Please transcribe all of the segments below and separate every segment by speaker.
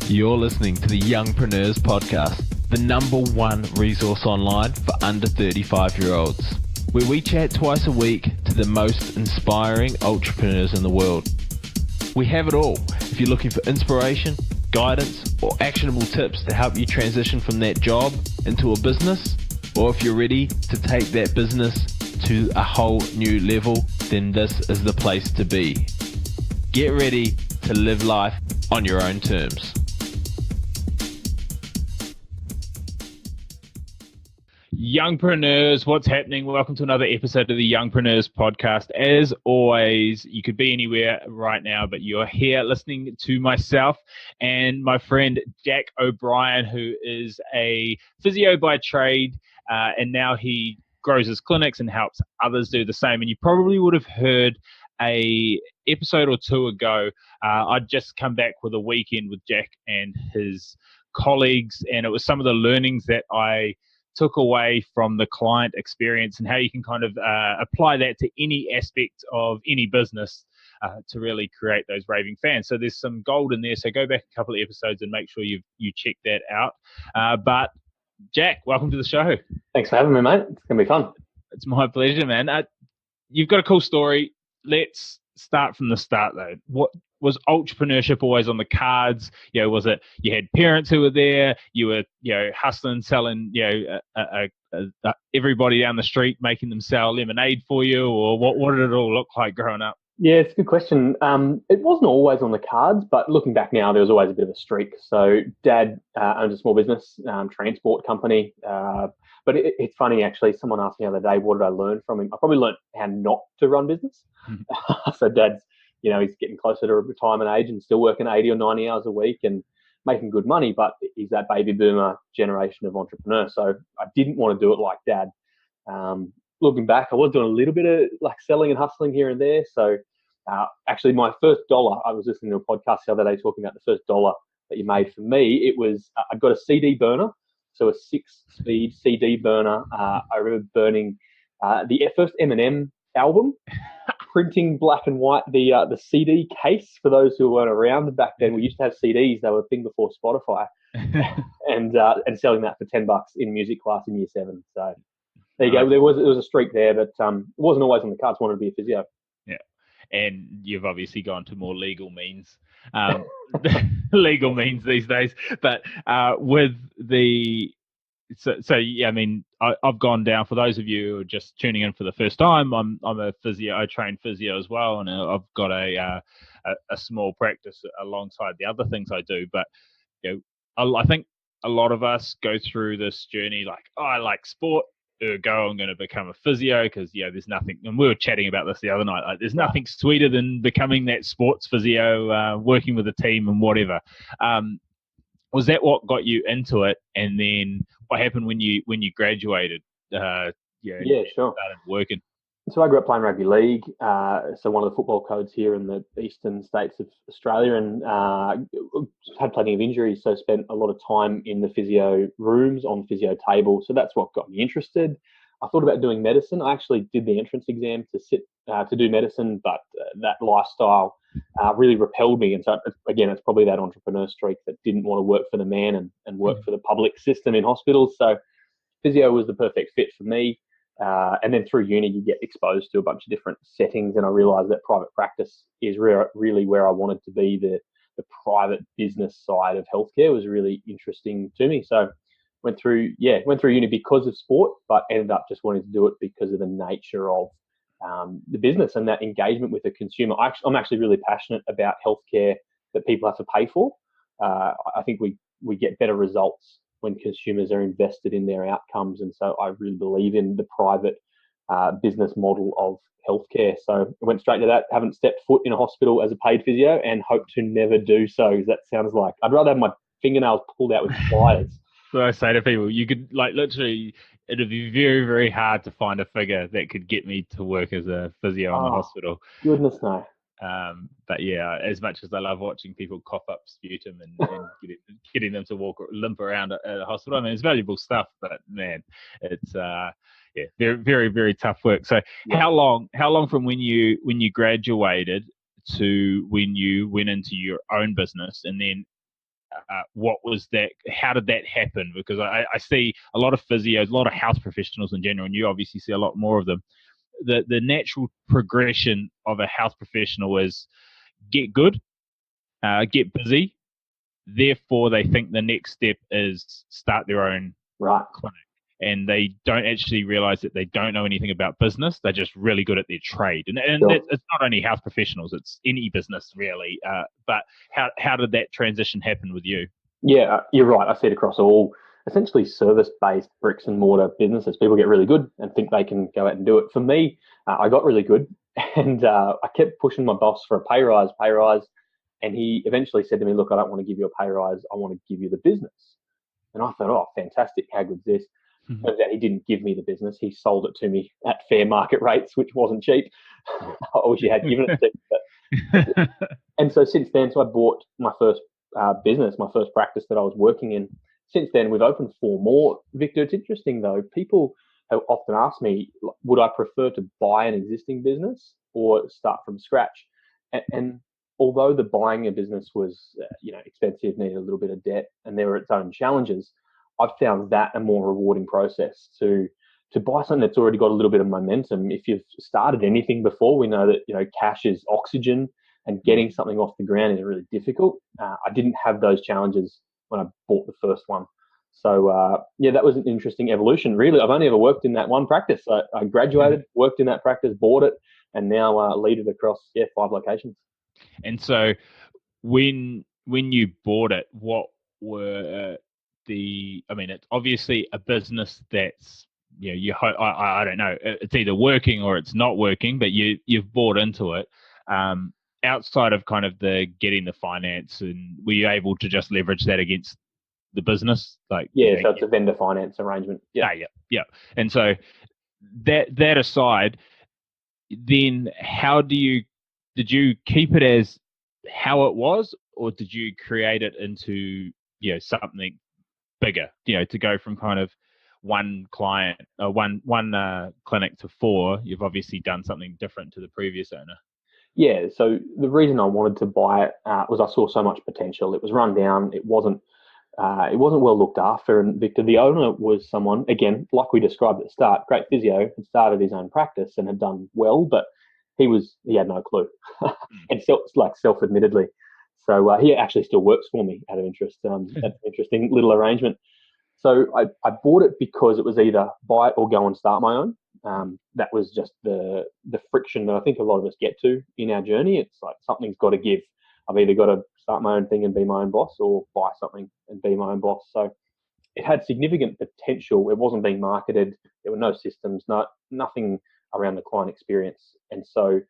Speaker 1: You're listening to the Youngpreneurs Podcast, the #1 resource online for under 35-year-olds, where we chat twice a week to the most inspiring entrepreneurs in the world. We have it all. If you're looking for inspiration, guidance, or actionable tips to help you transition from that job into a business, or if you're ready to take that business to a whole new level, then this is the place to be. Get ready to live life on your own terms. Youngpreneurs, what's happening? Welcome to another episode of the Youngpreneurs Podcast. As always, you could be anywhere right now, but you're here listening to myself and my friend Jack O'Brien, who is a physio by trade, and now he grows his clinics and helps others do the same. And you probably would have heard a episode or two ago, I'd just come back with a weekend with Jack and his colleagues, and it was some of the learnings that I took away from the client experience and how you can kind of apply that to any aspect of any business to really create those raving fans. So there's some gold in there. So go back a couple of episodes and make sure you check that out. But Jack, welcome to the show.
Speaker 2: Thanks for having me, mate. It's going to be fun.
Speaker 1: It's my pleasure, man. You've got a cool story. Let's start from the start, though. What was entrepreneurship always on the cards? You know, was it you had parents who were there? You were, hustling, selling, everybody down the street, making them sell lemonade for you, or what did it all look like growing up?
Speaker 2: Yeah, it's a good question. It wasn't always on the cards, but looking back now, there was always a bit of a streak. So Dad owns a small business, transport company. But it's funny, actually. Someone asked me the other day, what did I learn from him? I probably learned how not to run business. So Dad's, he's getting closer to retirement age and still working 80 or 90 hours a week and making good money, but he's that baby boomer generation of entrepreneur. So I didn't want to do it like Dad. Looking back, I was doing a little bit of like selling and hustling here and there. So actually my first dollar, I was listening to a podcast the other day talking about the first dollar that you made. For me, it was, I got a CD burner. So a 6-speed CD burner. I remember burning the first Eminem album, printing black and white the CD case. For those who weren't around back then, we used to have CDs. They were a thing before Spotify, and selling that for $10 in music class in year 7. So there you go. There was a streak there, but it wasn't always on the cards. Wanted to be a physio.
Speaker 1: Yeah, and you've obviously gone to more legal means. Legal means these days, but with the I mean, I've gone down. For those of you who are just tuning in for the first time, I'm a physio. I train physio as well, and I've got a small practice alongside the other things I do. But I think a lot of us go through this journey like, I like sport. Ergo, I'm going to become a physio because there's nothing. And we were chatting about this the other night. Like, there's nothing sweeter than becoming that sports physio, working with a team and whatever. Was that what got you into it? And then what happened when you graduated?
Speaker 2: Sure.
Speaker 1: Started working.
Speaker 2: So I grew up playing rugby league. So one of the football codes here in the eastern states of Australia, and had plenty of injuries. So spent a lot of time in the physio rooms, on the physio table. So that's what got me interested. I thought about doing medicine. I actually did the entrance exam to do medicine, but that lifestyle really repelled me. And so again, it's probably that entrepreneur streak that didn't want to work for the man and work for the public system in hospitals. So physio was the perfect fit for me. And then through uni, you get exposed to a bunch of different settings, and I realised that private practice is really where I wanted to be. The private business side of healthcare was really interesting to me. So went through uni because of sport, but ended up just wanting to do it because of the nature of the business and that engagement with the consumer. I'm actually really passionate about healthcare that people have to pay for. I think we get better results when consumers are invested in their outcomes. And so I really believe in the private business model of healthcare. So I went straight to that. Haven't stepped foot in a hospital as a paid physio and hope to never do so, because that sounds like I'd rather have my fingernails pulled out with pliers.
Speaker 1: So I say to people, you could literally, it'd be very, very hard to find a figure that could get me to work as a physio in the hospital.
Speaker 2: Goodness no.
Speaker 1: But yeah, as much as I love watching people cough up sputum and getting them to limp around at a hospital, I mean, it's valuable stuff, but man, it's very, very, very tough work. So how long from when you graduated to when you went into your own business, and then what was that? How did that happen? Because I see a lot of physios, a lot of health professionals in general, and you obviously see a lot more of them. The natural progression of a health professional is get good, get busy. Therefore, they think the next step is start their own
Speaker 2: Right.
Speaker 1: clinic. And they don't actually realize that they don't know anything about business. They're just really good at their trade. And
Speaker 2: Sure.
Speaker 1: it's not only health professionals, it's any business really. But how did that transition happen with you?
Speaker 2: Yeah, you're right. I see it across all essentially service-based bricks and mortar businesses. People get really good and think they can go out and do it. For me, I got really good, and I kept pushing my boss for a pay rise, and he eventually said to me, "Look, I don't want to give you a pay rise. I want to give you the business." And I thought, "Oh, fantastic! How good's this?" Turns out he didn't give me the business. He sold it to me at fair market rates, which wasn't cheap. I wish he had given it to me. But and so since then, so I bought my first business, my first practice that I was working in. Since then, we've opened 4 more. Victor, it's interesting though. People have often asked me, would I prefer to buy an existing business or start from scratch? And although the buying a business was, expensive, needed a little bit of debt, and there were its own challenges, I've found that a more rewarding process to buy something that's already got a little bit of momentum. If you've started anything before, we know that cash is oxygen, and getting something off the ground is really difficult. I didn't have those challenges when I bought the first one. So, that was an interesting evolution. Really, I've only ever worked in that one practice. I graduated, worked in that practice, bought it, and now lead it across 5 locations.
Speaker 1: And so when you bought it, what were it's obviously a business that's, I don't know, it's either working or it's not working, but you've bought into it. Outside of kind of the getting the finance, and were you able to just leverage that against the business? So
Speaker 2: it's a vendor finance arrangement.
Speaker 1: Yeah. And so that aside, then did you keep it as how it was, or did you create it into something bigger? To go from kind of one client, one clinic to 4. You've obviously done something different to the previous owner.
Speaker 2: Yeah, so the reason I wanted to buy it was I saw so much potential. It was run down. It wasn't well looked after. And Victor, the owner, was someone, again, like we described at the start, great physio, had started his own practice and had done well, but he had no clue, and self-admittedly. So he actually still works for me out of interest. That's an interesting little arrangement. So I bought it because it was either buy it or go and start my own. That was just the friction that I think a lot of us get to in our journey. It's like something's got to give. I've either got to start my own thing and be my own boss, or buy something and be my own boss. So it had significant potential. It wasn't being marketed. There were no systems, nothing around the client experience. And so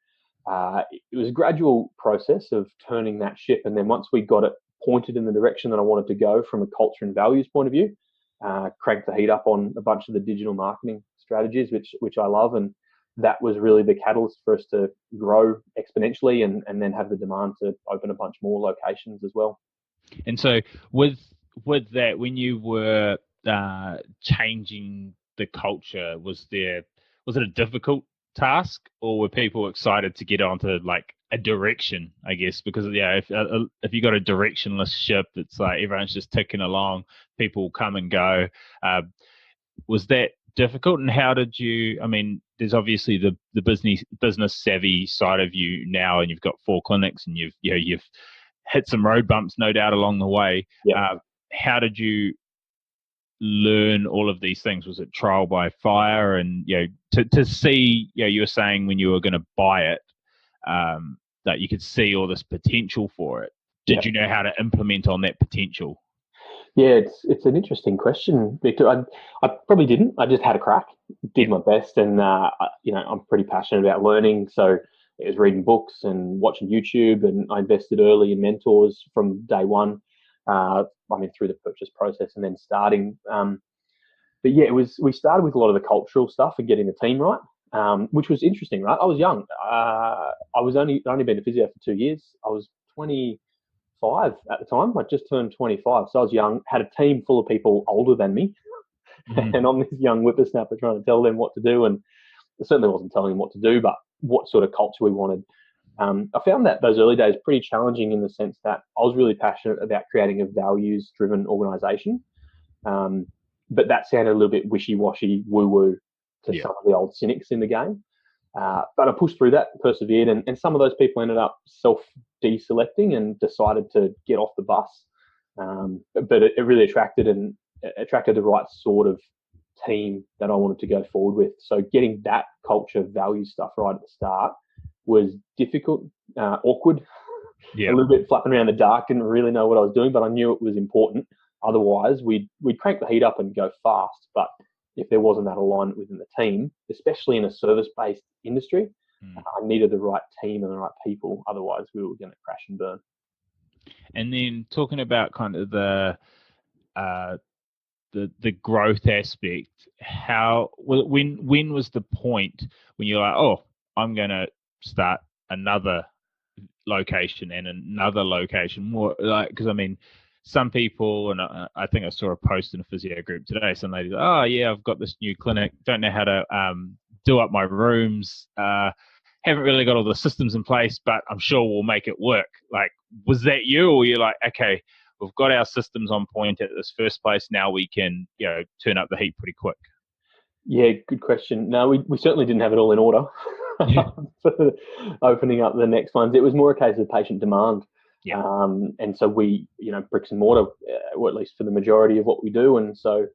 Speaker 2: it was a gradual process of turning that ship. And then once we got it pointed in the direction that I wanted to go from a culture and values point of view, cranked the heat up on a bunch of the digital marketing strategies, which I love. And that was really the catalyst for us to grow exponentially and then have the demand to open a bunch more locations as well.
Speaker 1: And so with that, when you were changing the culture, was it a difficult task, or were people excited to get onto like a direction, I guess? Because if you got a directionless ship, it's like everyone's just ticking along, people come and go. Was that difficult, and how did you? I mean, there's obviously the business savvy side of you now, and you've got 4 clinics, and you've hit some road bumps, no doubt, along the way.
Speaker 2: Yep.
Speaker 1: How did you learn all of these things? Was it trial by fire? And to see, you were saying when you were going to buy it, that you could see all this potential for it. Did you know how to implement on that potential?
Speaker 2: Yeah, it's an interesting question, Victor. I probably didn't. I just had a crack, did my best, and I'm pretty passionate about learning. So it was reading books and watching YouTube, and I invested early in mentors from day one. Through the purchase process and then starting. But yeah, we started with a lot of the cultural stuff and getting the team right, which was interesting, right? I was young. I was only been a physio for 2 years. I was 25 at the time. I just turned 25, so I was young. Had a team full of people older than me, and I'm this young whippersnapper trying to tell them what to do. And I certainly wasn't telling them what to do, but what sort of culture we wanted. I found that those early days pretty challenging in the sense that I was really passionate about creating a values-driven organisation, but that sounded a little bit wishy-washy, woo-woo to
Speaker 1: Yeah.
Speaker 2: some of the old cynics in the game. But I pushed through that, persevered, and some of those people ended up self-deselecting and decided to get off the bus. But it really attracted the right sort of team that I wanted to go forward with. So getting that culture, value stuff right at the start was difficult, awkward, a little bit flapping around the dark. Didn't really know what I was doing, but I knew it was important. Otherwise, we'd crank the heat up and go fast. But if there wasn't that alignment within the team, especially in a service-based industry, I needed the right team and the right people. Otherwise, we were going to crash and burn.
Speaker 1: And then talking about kind of the growth aspect, when was the point when you're like, oh, I'm going to start another location and another location, more like, because I mean, some people, and I think I saw a post in a physio group today, some ladies, oh yeah, I've got this new clinic, don't know how to do up my rooms, haven't really got all the systems in place, but I'm sure we'll make it work. Like, was that you, or you're like, okay, we've got our systems on point at this first place, now we can, turn up the heat pretty quick?
Speaker 2: Yeah, good question. No, we certainly didn't have it all in order for opening up the next ones. It was more a case of patient demand.
Speaker 1: Yeah.
Speaker 2: And so we, bricks and mortar, or at least for the majority of what we do. And so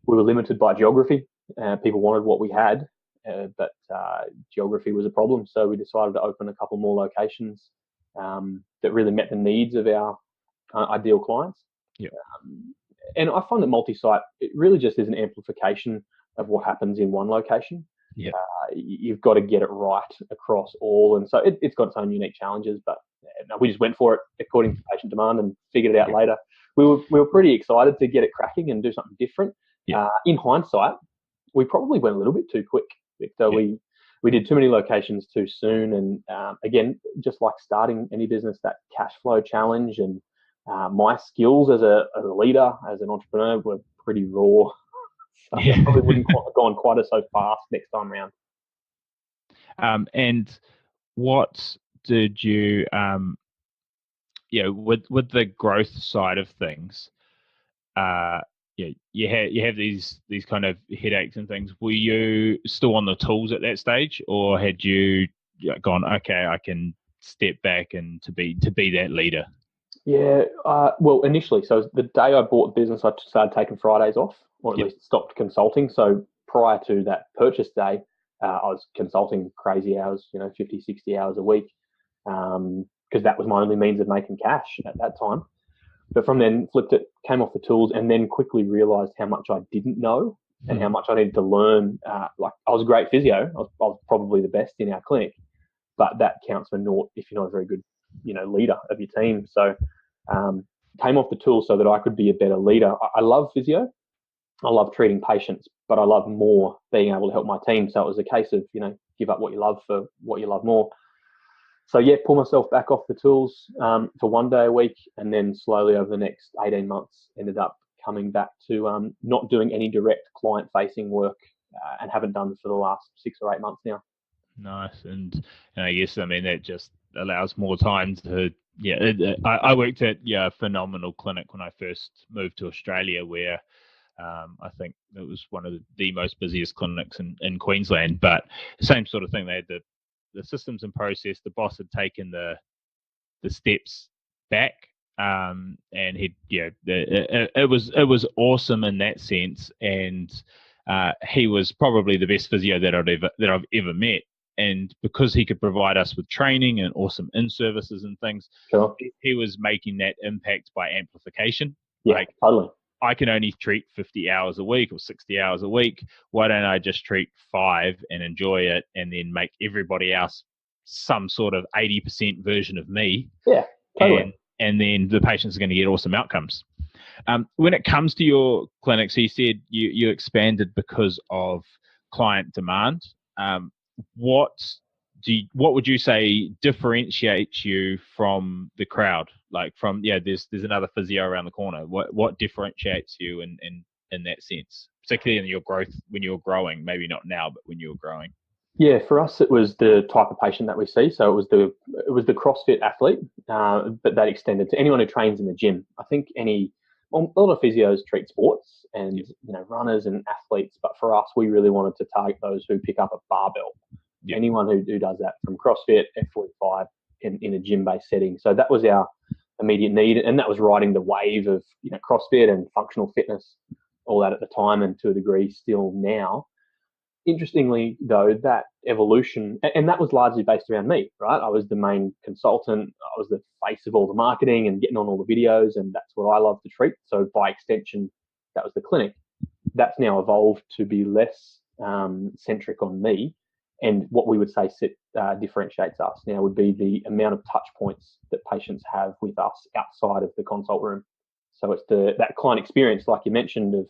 Speaker 2: we were limited by geography. People wanted what we had, but geography was a problem. So we decided to open a couple more locations that really met the needs of our ideal clients.
Speaker 1: Yeah.
Speaker 2: And I find that multi-site, it really just is an amplification of what happens in one location.
Speaker 1: Yeah.
Speaker 2: You've got to get it right across all. And so it's got its own unique challenges, but we just went for it according to patient demand and figured it out later. We were pretty excited to get it cracking and do something different.
Speaker 1: Yeah.
Speaker 2: In hindsight, we probably went a little bit too quick, Victor. Yeah. We did too many locations too soon. And again, just like starting any business, that cash flow challenge and my skills as a leader, as an entrepreneur, were pretty raw. So I probably wouldn't have gone quite so fast next time around.
Speaker 1: And what did you, with the growth side of things, you have these kind of headaches and things. Were you still on the tools at that stage, or had you gone, okay, I can step back and to be that leader?
Speaker 2: Yeah, well, initially, so the day I bought the business, I started taking Fridays off, or at least stopped consulting. So prior to that purchase day, I was consulting crazy hours, 50, 60 hours a week, because that was my only means of making cash at that time. But from then, flipped it, came off the tools, and then quickly realised how much I didn't know and how much I needed to learn. Like, I was a great physio. I was probably the best in our clinic, but that counts for naught if you're not a very good, leader of your team. So came off the tools so that I could be a better leader. I love physio. I love treating patients, but I love more being able to help my team. So it was a case of, give up what you love for what you love more. So yeah, pull myself back off the tools for 1 day a week, and then slowly over the next 18 months ended up coming back to not doing any direct client-facing work, and haven't done for the last 6 or 8 months now.
Speaker 1: Nice. And I guess, that just allows more time to, I worked at a phenomenal clinic when I first moved to Australia, where I think it was one of the most busiest clinics in Queensland, but same sort of thing. They had the systems and process. The boss had taken the steps back, and it was awesome in that sense. And he was probably the best physio that I've ever met. And because he could provide us with training and awesome in-services and things,
Speaker 2: sure,
Speaker 1: he was making that impact by amplification.
Speaker 2: Yeah, totally.
Speaker 1: I can only treat 50 hours a week or 60 hours a week. Why don't I just treat 5 and enjoy it, and then make everybody else some sort of 80% version of me?
Speaker 2: Yeah, totally.
Speaker 1: And then the patients are going to get awesome outcomes. When it comes to your clinic, so you said you expanded because of client demand. What would you say differentiates you from the crowd? Like there's another physio around the corner. What differentiates you in that sense, particularly in your growth when you're growing? Maybe not now, but when you're growing.
Speaker 2: Yeah, for us it was the type of patient that we see. So it was the CrossFit athlete, but that extended to anyone who trains in the gym. I think well, a lot of physios treat sports and
Speaker 1: Yep.
Speaker 2: runners and athletes, but for us we really wanted to target those who pick up a barbell.
Speaker 1: Yep.
Speaker 2: Anyone who does that from CrossFit, F45 in a gym based setting. So that was our immediate need, and that was riding the wave of CrossFit and functional fitness, all that at the time, and to a degree still now. Interestingly, though, that evolution, and that was largely based around me, right? I was the main consultant. I was the face of all the marketing and getting on all the videos, and that's what I love to treat. So by extension, that was the clinic. That's now evolved to be less centric on me. And what we would say differentiates us now would be the amount of touch points that patients have with us outside of the consult room. So it's that client experience, like you mentioned, of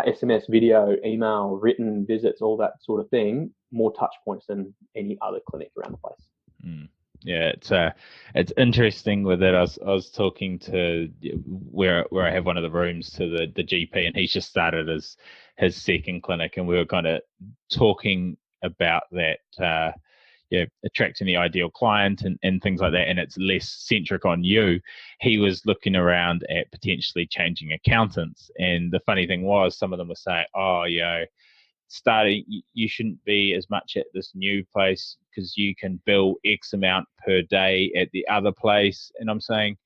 Speaker 2: SMS, video, email, written visits, all that sort of thing, more touch points than any other clinic around the place.
Speaker 1: Mm. Yeah, it's interesting with it. I was talking to where I have one of the rooms to the GP, and he's just started his second clinic, and we were kind of talking about that. Attracting the ideal client and things like that, and it's less centric on you. He was looking around at potentially changing accountants, and the funny thing was, some of them were saying, "Oh, starting, you shouldn't be as much at this new place because you can bill X amount per day at the other place." And I'm saying,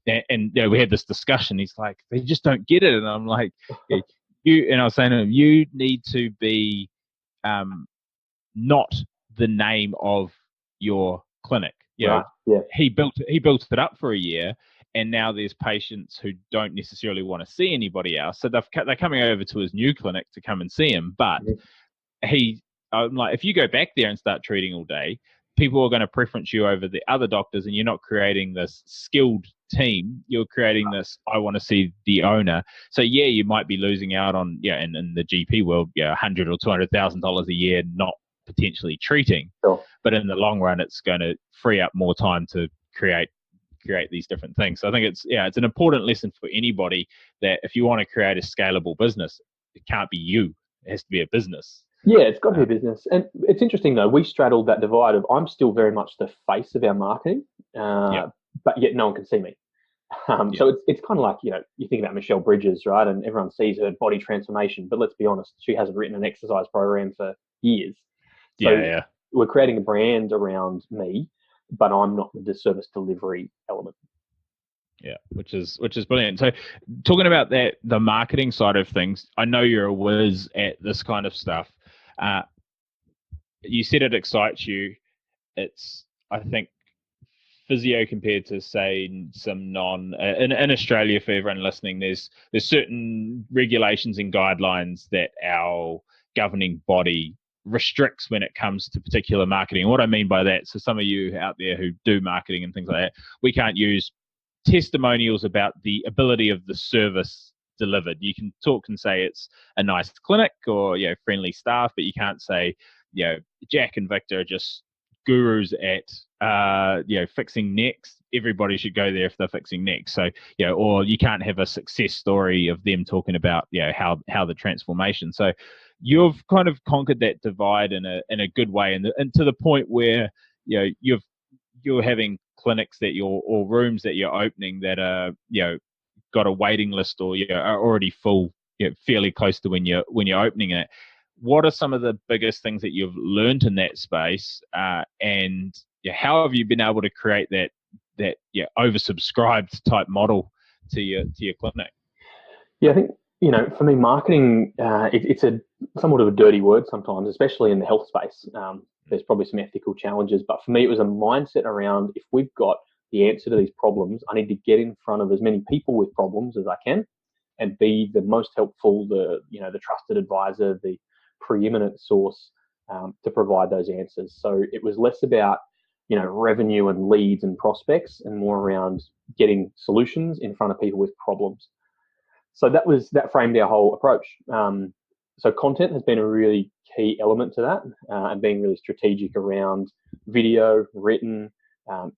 Speaker 1: and we had this discussion. He's like, "They just don't get it," and I'm like, yeah, and I was saying to him, "You need to be um, not the name of your clinic."
Speaker 2: Right. Yeah.
Speaker 1: He built it up for a year, and now there's patients who don't necessarily want to see anybody else, so they're coming over to his new clinic to come and see him. But I'm like, if you go back there and start treating all day, people are going to preference you over the other doctors, and you're not creating this skilled team. You're creating this, I want to see the owner. So yeah, you might be losing out on in the GP world, $100,000 or $200,000 a year not potentially treating,
Speaker 2: Sure.
Speaker 1: but in the long run, it's going to free up more time to create these different things. So I think it's an important lesson for anybody that if you want to create a scalable business, it can't be you. It has to be a business.
Speaker 2: Yeah, it's got to be a business. And it's interesting, though, we straddled that divide of I'm still very much the face of our marketing,
Speaker 1: Yeah.
Speaker 2: but yet no one can see me.
Speaker 1: Yeah.
Speaker 2: So it's kind of like, you think about Michelle Bridges, right? And everyone sees her body transformation, but let's be honest, she hasn't written an exercise program for years. So
Speaker 1: Yeah.
Speaker 2: we're creating a brand around me, but I'm not the service delivery element.
Speaker 1: Yeah, which is brilliant. So, talking about that, the marketing side of things, I know you're a whiz at this kind of stuff. You said it excites you. It's, I think, physio compared to say some in Australia, for everyone listening, there's certain regulations and guidelines that our governing body restricts when it comes to particular marketing. And what I mean by that, so some of you out there who do marketing and things like that, we can't use testimonials about the ability of the service delivered. You can talk and say it's a nice clinic or friendly staff, but you can't say Jack and Victor are just gurus at fixing necks. Everybody should go there if they're fixing necks. So or you can't have a success story of them talking about how the transformation. So you've kind of conquered that divide in a good way, and to the point where you're having clinics or rooms that you're opening that are got a waiting list or are already full, fairly close to when you're opening it. What are some of the biggest things that you've learned in that space, and how have you been able to create that oversubscribed type model to your clinic?
Speaker 2: Yeah, I think, for me, marketing, it's a somewhat of a dirty word sometimes, especially in the health space. There's probably some ethical challenges, but for me, it was a mindset around, if we've got the answer to these problems, I need to get in front of as many people with problems as I can and be the most helpful, the trusted advisor, the preeminent source to provide those answers. So it was less about, revenue and leads and prospects, and more around getting solutions in front of people with problems. So that framed our whole approach. So content has been a really key element to that, and being really strategic around video, written,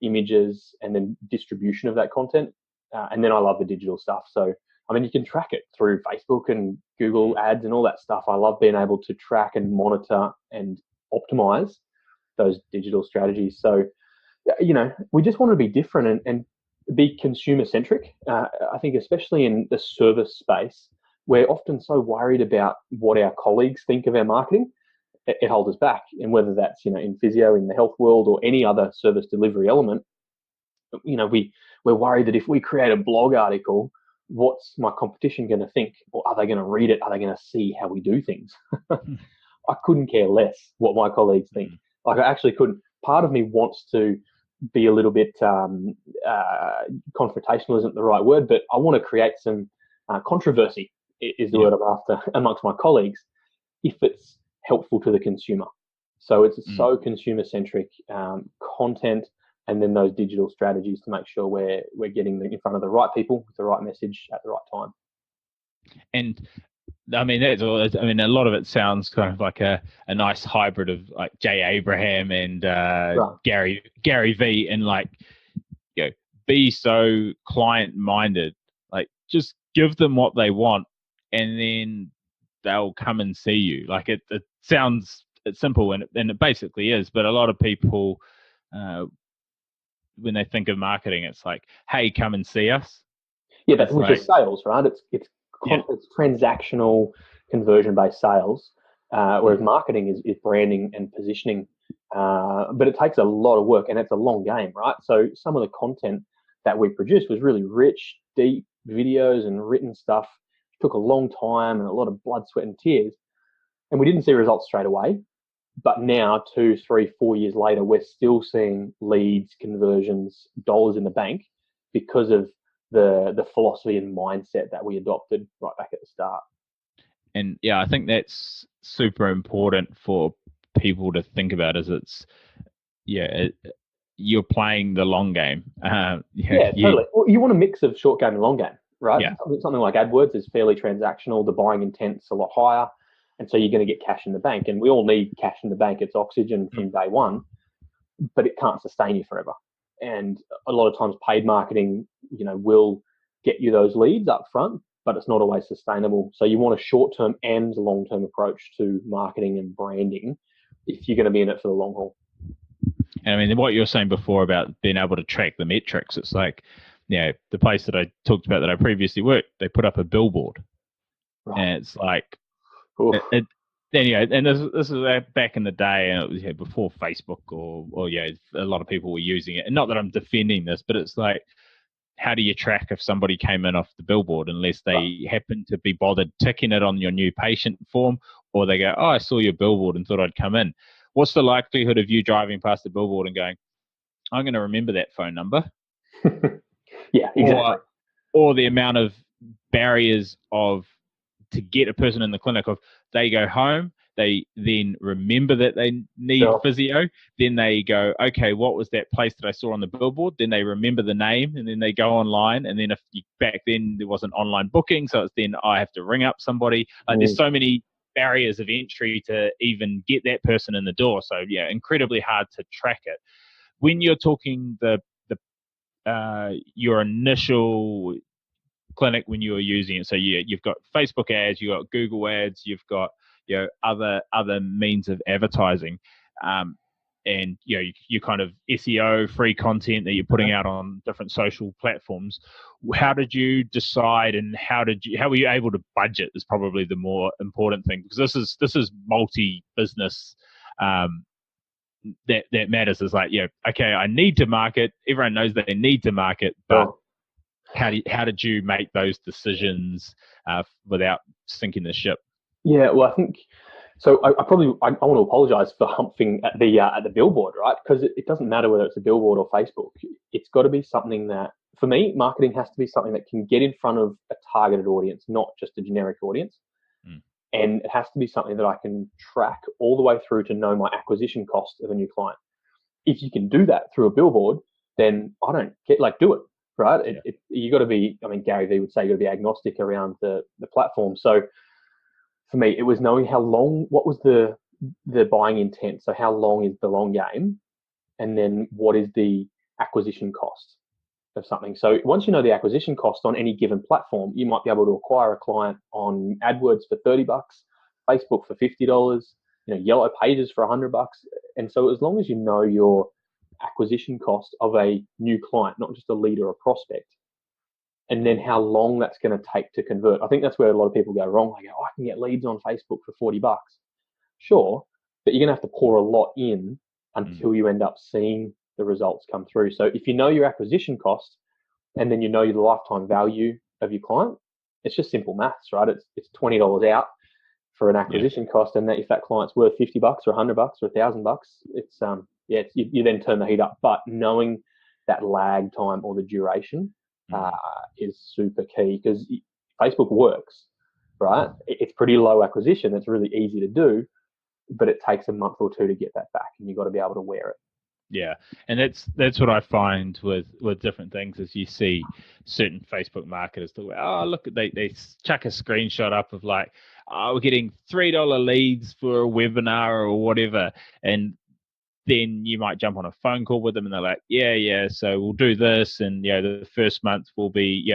Speaker 2: images, and then distribution of that content. And then I love the digital stuff. So I mean, you can track it through Facebook and Google ads and all that stuff. I love being able to track and monitor and optimize those digital strategies. So, we just want to be different and be consumer centric. I think especially in the service space, we're often so worried about what our colleagues think of our marketing. It holds us back. And whether that's, in physio, in the health world, or any other service delivery element, we're worried that if we create a blog article, what's my competition going to think? Or are they going to read it? Are they going to see how we do things? I couldn't care less what my colleagues think. Like, I actually couldn't. Part of me wants to be a little bit confrontational isn't the right word, but I want to create some controversy is the word I'm after amongst my colleagues if it's helpful to the consumer. So it's so consumer centric content, and then those digital strategies to make sure we're getting in front of the right people with the right message at the right time.
Speaker 1: And I mean, that's all. I mean, a lot of it sounds kind of like a nice hybrid of like Jay Abraham and Gary V, and like, be so client minded. Like, just give them what they want, and then they'll come and see you. Like, it sounds simple, and it basically is. But a lot of people, when they think of marketing, it's like, hey, come and see us.
Speaker 2: Yeah, that's which is sales, right? It's transactional, conversion-based sales, whereas marketing is branding and positioning. But it takes a lot of work, and it's a long game, right? So some of the content that we produced was really rich, deep videos and written stuff. It took a long time and a lot of blood, sweat, and tears. And we didn't see results straight away. But now, 2, 3, 4 years later, we're still seeing leads, conversions, dollars in the bank because of the philosophy and mindset that we adopted right back at the start.
Speaker 1: And I think that's super important for people to think about. You're playing the long game.
Speaker 2: Totally. Well, you want a mix of short game and long game, right?
Speaker 1: Yeah.
Speaker 2: Something like AdWords is fairly transactional. The buying intent's a lot higher, and so you're going to get cash in the bank. And we all need cash in the bank. It's oxygen from day one, but it can't sustain you forever. And a lot of times, paid marketing, will get you those leads up front, but it's not always sustainable. So you want a short-term and long-term approach to marketing and branding if you're going to be in it for the long haul.
Speaker 1: And I mean, what you were saying before about being able to track the metrics, it's like, the place that I talked about that I previously worked, they put up a billboard. Right. And it's like, and this is back in the day, and it was before Facebook or a lot of people were using it. And not that I'm defending this, but it's like, how do you track if somebody came in off the billboard unless they happen to be bothered ticking it on your new patient form, or they go, oh, I saw your billboard and thought I'd come in. What's the likelihood of you driving past the billboard and going, I'm going to remember that phone number?
Speaker 2: Yeah, exactly.
Speaker 1: Or the amount of barriers to get a person in the clinic of they go home, they then remember that they need physio, then they go, okay, what was that place that I saw on the billboard? Then they remember the name, and then they go online, and then back then there wasn't online booking, so it's then I have to ring up somebody. There's so many barriers of entry to even get that person in the door, so incredibly hard to track it. When you're talking your initial clinic when you were using it, so you've got Facebook ads, you've got Google ads, you've got other means of advertising, and you kind of SEO free content that you're putting out on different social platforms. How did you decide, and how were you able to budget is probably the more important thing, because this is multi-business that matters. Is like, okay, I need to market, everyone knows that they need to market, but how did you make those decisions without sinking the ship?
Speaker 2: Yeah, well, I think so. I want to apologise for humping at the billboard, right? Because it doesn't matter whether it's a billboard or Facebook. It's got to be something that, for me, marketing has to be something that can get in front of a targeted audience, not just a generic audience. And it has to be something that I can track all the way through to know my acquisition cost of a new client. If you can do that through a billboard, then I don't do it. Right? You got to be. I mean, Gary V would say you got to be agnostic around the platform. So for me, it was knowing how long. What was the buying intent? So how long is the long game, and then what is the acquisition cost of something? So once you know the acquisition cost on any given platform, you might be able to acquire a client on AdWords for $30, Facebook for $50, yellow pages for $100. And so as long as you know your acquisition cost of a new client, not just a lead or a prospect, and then how long that's going to take to convert. I think that's where a lot of people go wrong. They go, I can get leads on Facebook for $40. Sure, but you're going to have to pour a lot in until you end up seeing the results come through. So if you know your acquisition cost and then you know the lifetime value of your client, it's just simple maths, right? It's $20 out for an acquisition cost, and that if that client's worth $50 or $100 or $1,000, it's you then turn the heat up. But knowing that lag time or the duration is super key, because Facebook works, right? It's pretty low acquisition. It's really easy to do, but it takes a month or two to get that back, and you've got to be able to wear it.
Speaker 1: Yeah, and that's what I find with different things is you see certain Facebook marketers talk about, look, they chuck a screenshot up of like, we're getting $3 leads for a webinar or whatever, and then you might jump on a phone call with them and they're like, yeah, so we'll do this, and the first month will be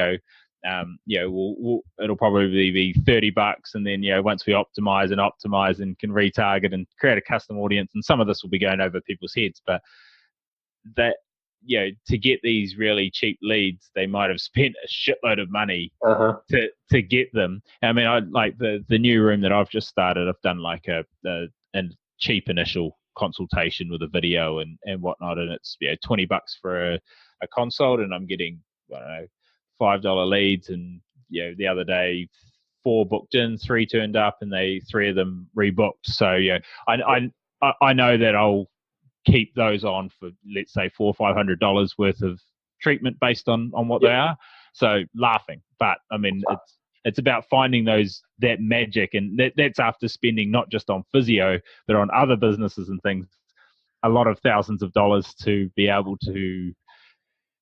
Speaker 1: it'll probably be $30, and then once we optimize and can retarget and create a custom audience, and some of this will be going over people's heads, but that to get these really cheap leads, they might have spent a shitload of money to get them. I mean, I like the new room that I've just started. I've done like a cheap initial consultation with a video and whatnot, and it's $20 for a consult, and I'm getting, I don't know, $5 leads, and the other day 4 booked in, 3 turned up, and 3 of them rebooked. So I know that I'll keep those on for, let's say, $400 or $500 worth of treatment based on what they are. So laughing, but I mean, it's about finding that magic, and that's after spending not just on physio, but on other businesses and things, a lot of thousands of dollars to be able to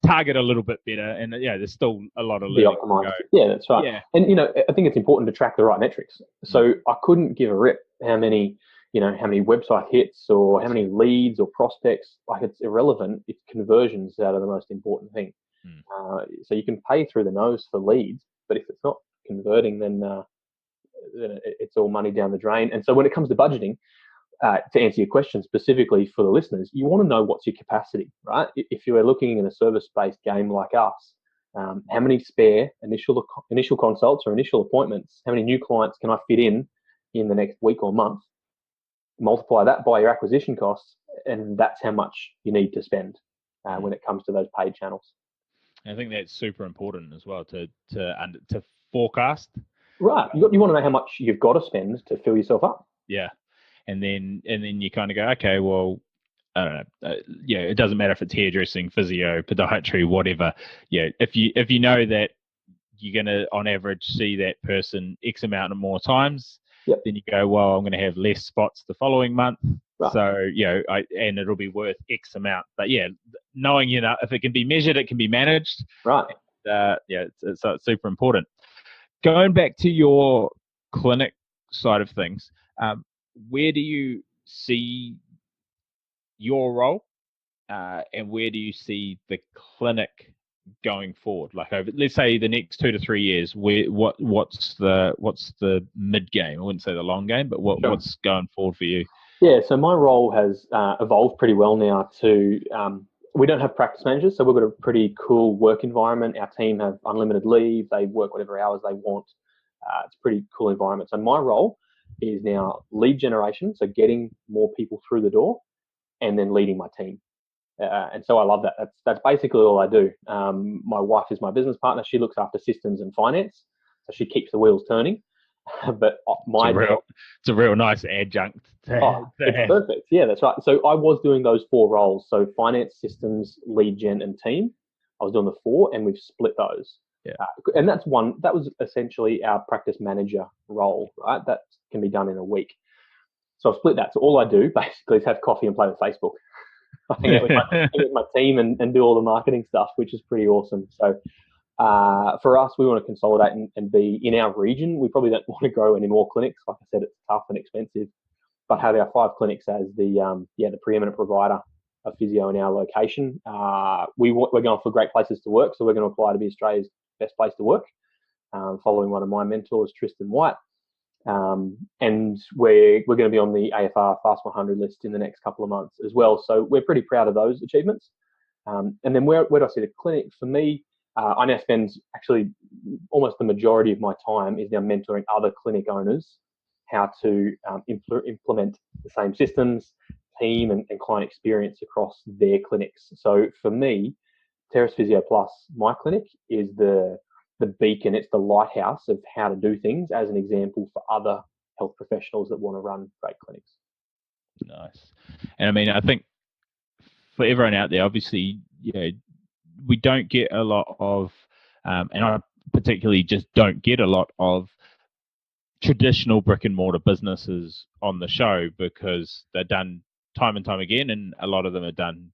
Speaker 1: target a little bit better. And there's still a lot of learning to go.
Speaker 2: Yeah, that's right. Yeah. And I think it's important to track the right metrics. So I couldn't give a rip how many website hits or how many leads or prospects. Like, it's irrelevant. It's conversions that are the most important thing. So you can pay through the nose for leads, but if it's not converting, then it's all money down the drain. And so when it comes to budgeting, to answer your question specifically for the listeners, you want to know what's your capacity, right? If you are looking in a service-based game like us, how many spare initial consults or initial appointments, how many new clients can I fit in the next week or month? Multiply that by your acquisition costs, and that's how much you need to spend when it comes to those paid channels.
Speaker 1: I think that's super important as well to forecast.
Speaker 2: Right, you want to know how much you've got to spend to fill yourself up.
Speaker 1: Yeah, and then you kind of go, okay, well, I don't know. It doesn't matter if it's hairdressing, physio, podiatry, whatever. If you know that you're going to, on average, see that person X amount of more times, then you go, well, I'm going to have less spots the following month. Right. So, and it'll be worth X amount. But knowing, if it can be measured, it can be managed.
Speaker 2: Right.
Speaker 1: It's super important. Going back to your clinic side of things, where do you see your role, and where do you see the clinic going forward? Like, over, let's say, the next 2 to 3 years, what's the mid game? I wouldn't say the long game, but what's going forward for you?
Speaker 2: Yeah, so my role has evolved pretty well now to, we don't have practice managers, so we've got a pretty cool work environment. Our team have unlimited leave. They work whatever hours they want. It's a pretty cool environment. So my role is now lead generation, so getting more people through the door, and then leading my team. And so I love that. That's basically all I do. My wife is my business partner. She looks after systems and finance, so she keeps the wheels turning. But
Speaker 1: it's a real nice adjunct.
Speaker 2: It's perfect. Yeah, that's right. So I was doing those 4 roles. So finance, systems, lead gen, and team. I was doing the 4, and we've split those.
Speaker 1: Yeah.
Speaker 2: And that was essentially our practice manager role, right? That can be done in a week. So I've split that. So all I do basically is have coffee and play with Facebook. I hang out with my team and do all the marketing stuff, which is pretty awesome. So for us, we want to consolidate and be in our region. We probably don't want to grow any more clinics. Like I said, it's tough and expensive. But have our 5 clinics as the preeminent provider of physio in our location. We're going for great places to work, so we're going to apply to be Australia's best place to work. Following one of my mentors, Tristan White. And we're going to be on the AFR Fast 100 list in the next couple of months as well. So we're pretty proud of those achievements. And then where do I see the clinic? For me, I now spend actually almost the majority of my time is now mentoring other clinic owners how to implement the same systems, team, and client experience across their clinics. So for me, Terrace Physio Plus, my clinic, is the beacon. It's the lighthouse of how to do things as an example for other health professionals that want to run great clinics.
Speaker 1: Nice. And I mean, I think for everyone out there, obviously, we don't get a lot of, and I particularly just don't get a lot of traditional brick and mortar businesses on the show, because they're done time and time again, and a lot of them are done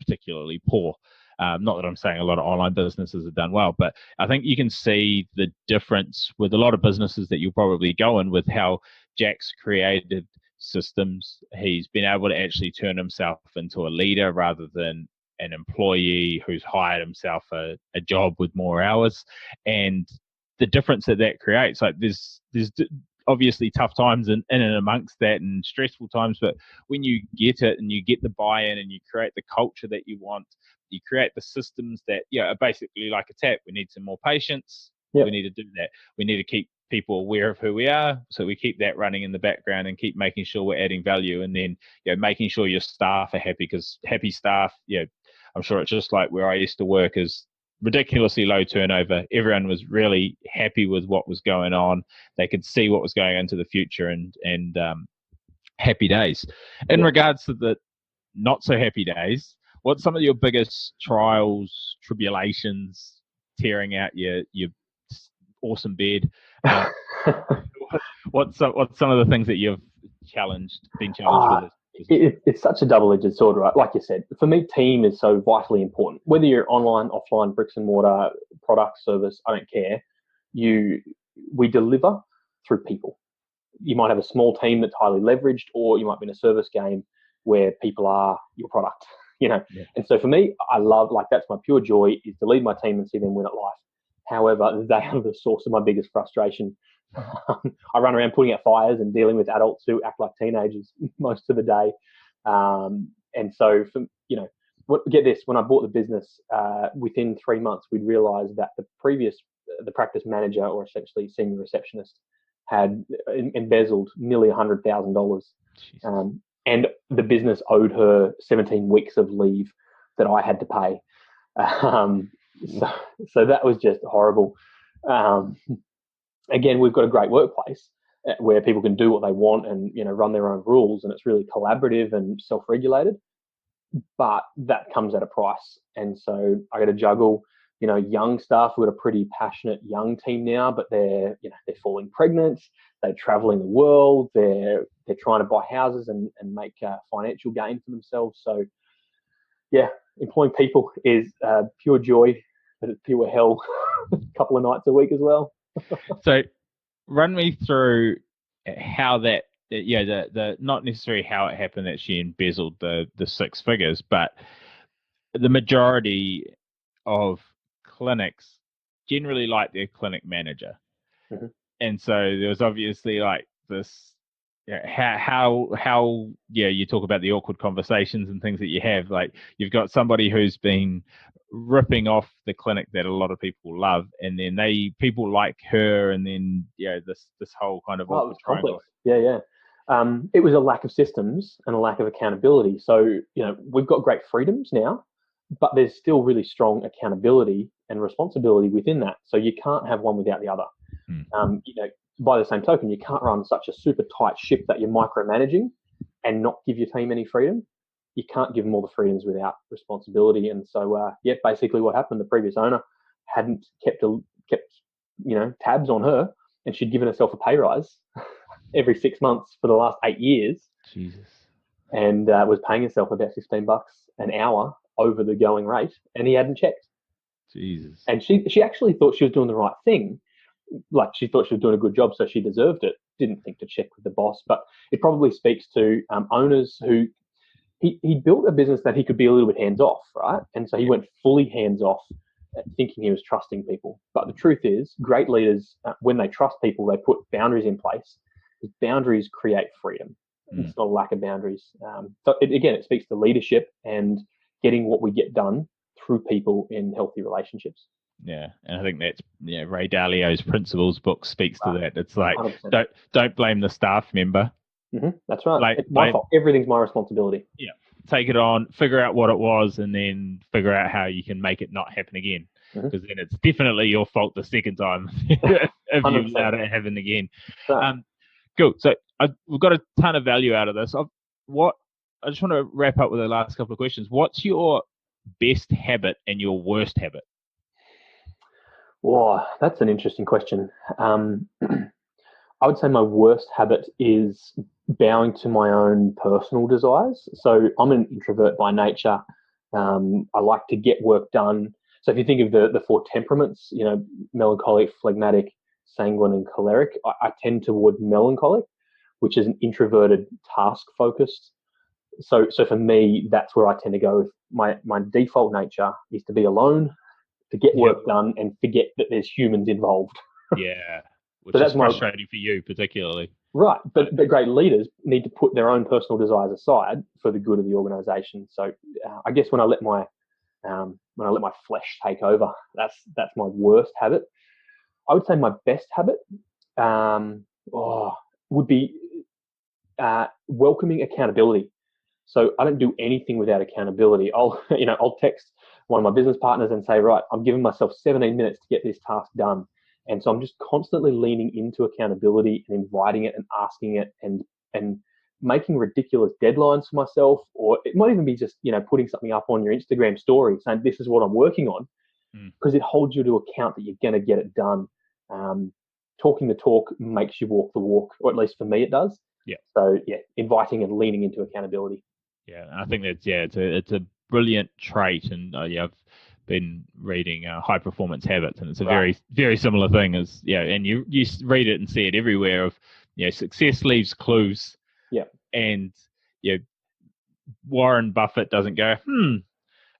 Speaker 1: particularly poor. Not that I'm saying a lot of online businesses are done well, but I think you can see the difference with a lot of businesses that you'll probably go in with how Jack's created systems. He's been able to actually turn himself into a leader rather than an employee who's hired himself a job with more hours. And the difference that creates, like there's obviously tough times in and amongst that, and stressful times, but when you get it and you get the buy-in and you create the culture that you want, you create the systems that are basically like a tap. We need some more patience. Yep. We need to do that. We need to keep people aware of who we are, so we keep that running in the background and keep making sure we're adding value, and then making sure your staff are happy, because happy staff, I'm sure it's just like where I used to work, is ridiculously low turnover. Everyone was really happy with what was going on. They could see what was going into the future, and happy days. In regards to the not so happy days, what's some of your biggest trials, tribulations, tearing out your awesome bed? What's some of the things that you've been challenged with?
Speaker 2: It's such a double-edged sword, right? Like you said, for me, team is so vitally important. Whether you're online, offline, bricks and mortar, product, service, I don't care. We deliver through people. You might have a small team that's highly leveraged, or you might be in a service game where people are your product, Yeah. And so for me, I love, that's my pure joy, is to lead my team and see them win at life. However, they are the source of my biggest frustration. I run around putting out fires and dealing with adults who act like teenagers most of the day. And so, get this, when I bought the business, within 3 months, we'd realized that the practice manager, or essentially senior receptionist, had embezzled nearly $100,000. And the business owed her 17 weeks of leave that I had to pay. So that was just horrible. Again, we've got a great workplace where people can do what they want and run their own rules, and it's really collaborative and self-regulated. But that comes at a price, and so I got to juggle. Young staff. We've got a pretty passionate young team now, but they're falling pregnant. They're traveling the world. They're trying to buy houses and make financial gain for themselves. So, employing people is pure joy, but it's pure hell a couple of nights a week as well.
Speaker 1: So run me through how that, the not necessarily how it happened that she embezzled the 6 figures, but the majority of clinics generally like their clinic manager. Mm-hmm. And so there was obviously this, how you talk about the awkward conversations and things that you have, you've got somebody who's been ripping off the clinic that a lot of people love, and then people like her, and then this whole kind of awkward triangle.
Speaker 2: It was a lack of systems and a lack of accountability. So we've got great freedoms now, but there's still really strong accountability and responsibility within that. So you can't have one without the other. By the same token, you can't run such a super tight ship that you're micromanaging and not give your team any freedom. You can't give them all the freedoms without responsibility. And so, basically what happened, the previous owner hadn't kept tabs on her, and she'd given herself a pay rise every 6 months for the last 8 years.
Speaker 1: Jesus.
Speaker 2: And was paying herself about $15 an hour over the going rate, and he hadn't checked.
Speaker 1: Jesus.
Speaker 2: And she actually thought she was doing the right thing. She thought she was doing a good job, so she deserved it. Didn't think to check with the boss. But it probably speaks to owners who he built a business that he could be a little bit hands off, right? And so he went fully hands off thinking he was trusting people. But the truth is, great leaders, when they trust people, they put boundaries in place. Boundaries create freedom. It's not a lack of boundaries. So again, it speaks to leadership and getting what we get done through people in healthy relationships.
Speaker 1: Yeah, and I think that's Ray Dalio's Principles book speaks to that. It's like
Speaker 2: 100%.
Speaker 1: don't blame the staff member.
Speaker 2: That's right.
Speaker 1: Like,
Speaker 2: it's my fault. Everything's my responsibility.
Speaker 1: Yeah, take it on, figure out what it was, and then figure out how you can make it not happen again. Because then it's definitely your fault the second time if you allowed it happen again.
Speaker 2: Right.
Speaker 1: Cool. So we've got a ton of value out of this. I just want to wrap up with the last couple of questions. What's your best habit and your worst habit?
Speaker 2: Wow, that's an interesting question. I would say my worst habit is bowing to my own personal desires. So I'm an introvert by nature. I like to get work done. So if you think of the four temperaments, melancholic, phlegmatic, sanguine, and choleric, I tend toward melancholic, which is an introverted, task-focused. So for me, that's where I tend to go. My default nature is to be alone, to get work done, and forget that there's humans involved.
Speaker 1: Yeah, which is frustrating for you particularly.
Speaker 2: Right, but great leaders need to put their own personal desires aside for the good of the organisation. So I guess when I let my flesh take over, that's my worst habit. I would say my best habit would be welcoming accountability. So I don't do anything without accountability. I'll text one of my business partners and say, right, I'm giving myself 17 minutes to get this task done. And so I'm just constantly leaning into accountability and inviting it and asking it and making ridiculous deadlines for myself. Or it might even be just, putting something up on your Instagram story saying, this is what I'm working on, because it holds you to account that you're going to get it done. Talking the talk makes you walk the walk, or at least for me, it does.
Speaker 1: Yeah.
Speaker 2: So inviting and leaning into accountability.
Speaker 1: Yeah, I think that's it's a brilliant trait, and I've been reading High Performance Habits, and it's a very, very similar thing as and you read it and see it everywhere of success leaves clues.
Speaker 2: Yeah.
Speaker 1: And Warren Buffett doesn't go,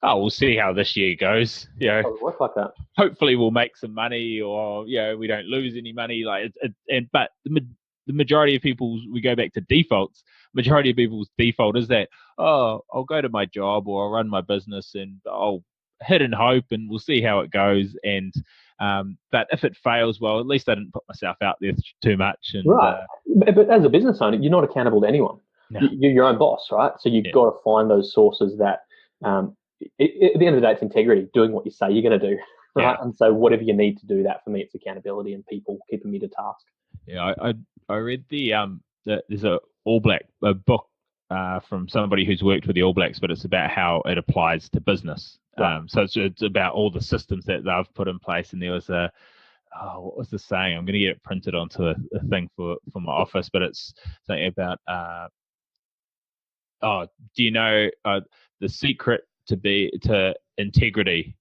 Speaker 1: we'll see how this year goes.
Speaker 2: Work like that.
Speaker 1: Hopefully we'll make some money, or we don't lose any money. But the majority of people, we go back to defaults. Majority of people's default is that, I'll go to my job or I'll run my business and I'll hit and hope and we'll see how it goes. And but if it fails, well, at least I didn't put myself out there too much. And,
Speaker 2: right. But as a business owner, you're not accountable to anyone. No. You're your own boss, right? So you've got to find those sources that, at the end of the day, it's integrity, doing what you say you're going to do. Right. Yeah. And so whatever you need to do that, for me, it's accountability and people keeping me to task.
Speaker 1: Yeah, I read there's a book from somebody who's worked with the All Blacks, but it's about how it applies to business. Right. So it's about all the systems that they've put in place. And there was what was the saying? I'm going to get it printed onto a thing for my office, but it's something about do you know the secret to integrity?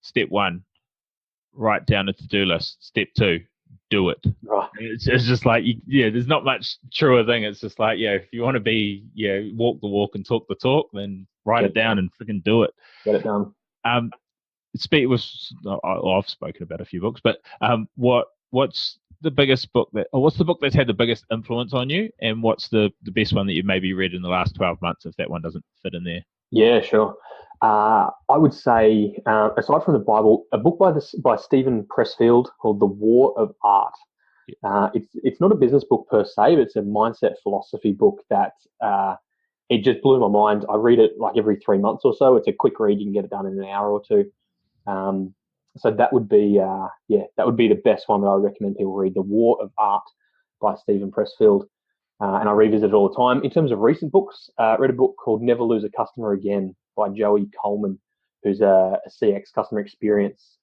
Speaker 1: Step 1, write down a to-do list. Step 2, do it.
Speaker 2: Right.
Speaker 1: It's just like, there's not much truer thing. It's just like, if you want to be, walk the walk and talk the talk, then write it down and freaking do it.
Speaker 2: Get it done.
Speaker 1: I've spoken about a few books, but what's the biggest book what's the book that's had the biggest influence on you, and what's the best one that you've maybe read in the last 12 months, if that one doesn't fit in there?
Speaker 2: Yeah, sure. I would say, aside from the Bible, a book by Stephen Pressfield called The War of Art. It's not a business book per se, but it's a mindset philosophy book that it just blew my mind. I read it like every 3 months or so. It's a quick read. You can get it done in an hour or two. So that would be the best one that I recommend people read, The War of Art by Stephen Pressfield. And I revisit it all the time. In terms of recent books, I read a book called Never Lose a Customer Again by Joey Coleman, who's a CX customer experience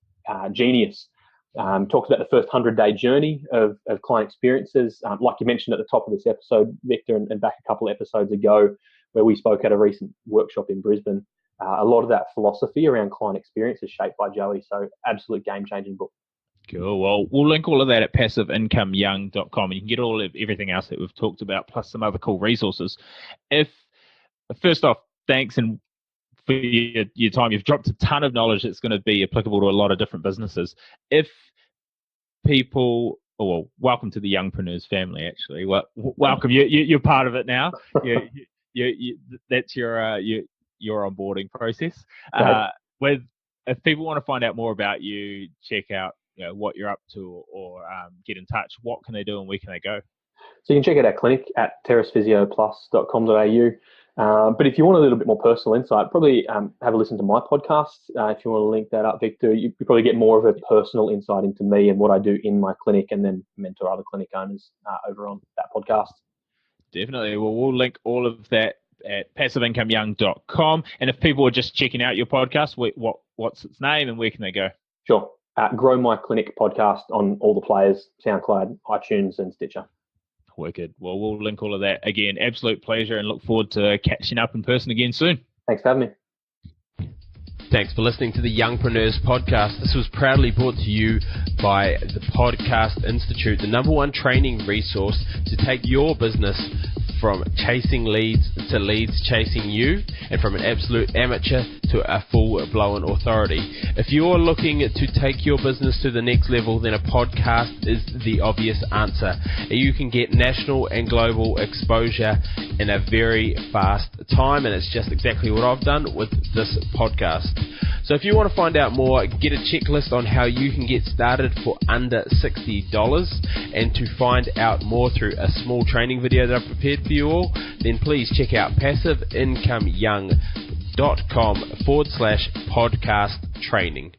Speaker 2: genius. Talks about the first 100-day journey of client experiences. Like you mentioned at the top of this episode, Victor, and back a couple of episodes ago, where we spoke at a recent workshop in Brisbane. A lot of that philosophy around client experience is shaped by Joey. So absolute game-changing book.
Speaker 1: Cool. Well, we'll link all of that at passiveincomeyoung.com, and you can get everything else that we've talked about, plus some other cool resources. First off, thanks for for your time. You've dropped a ton of knowledge that's going to be applicable to a lot of different businesses. If people, well, welcome to the Youngpreneurs family. Actually, welcome. You're part of it now. That's your onboarding process. If people want to find out more about you, check out what you're up to, or get in touch, what can they do and where can they go?
Speaker 2: So you can check out our clinic at terracephysioplus.com.au. But if you want a little bit more personal insight, probably have a listen to my podcast. If you want to link that up, Victor, you probably get more of a personal insight into me and what I do in my clinic, and then mentor other clinic owners over on that podcast.
Speaker 1: Definitely. Well, we'll link all of that at passiveincomeyoung.com. And if people are just checking out your podcast, what's its name and where can they go?
Speaker 2: Sure. Grow My Clinic podcast on all the players, SoundCloud, iTunes, and Stitcher.
Speaker 1: Wicked. Well, we'll link all of that. Again, absolute pleasure, and look forward to catching up in person again soon.
Speaker 2: Thanks for having me.
Speaker 3: Thanks for listening to the Youngpreneurs podcast. This was proudly brought to you by the Podcast Institute, the #1 training resource to take your business from chasing leads to leads chasing you, and from an absolute amateur to a full-blown authority. If you're looking to take your business to the next level, then a podcast is the obvious answer. You can get national and global exposure in a very fast time, and it's just exactly what I've done with this podcast. So if you want to find out more, get a checklist on how you can get started for under $60, and to find out more through a small training video that I've prepared for you all, then please check out passiveincomeyoung.com/podcast training.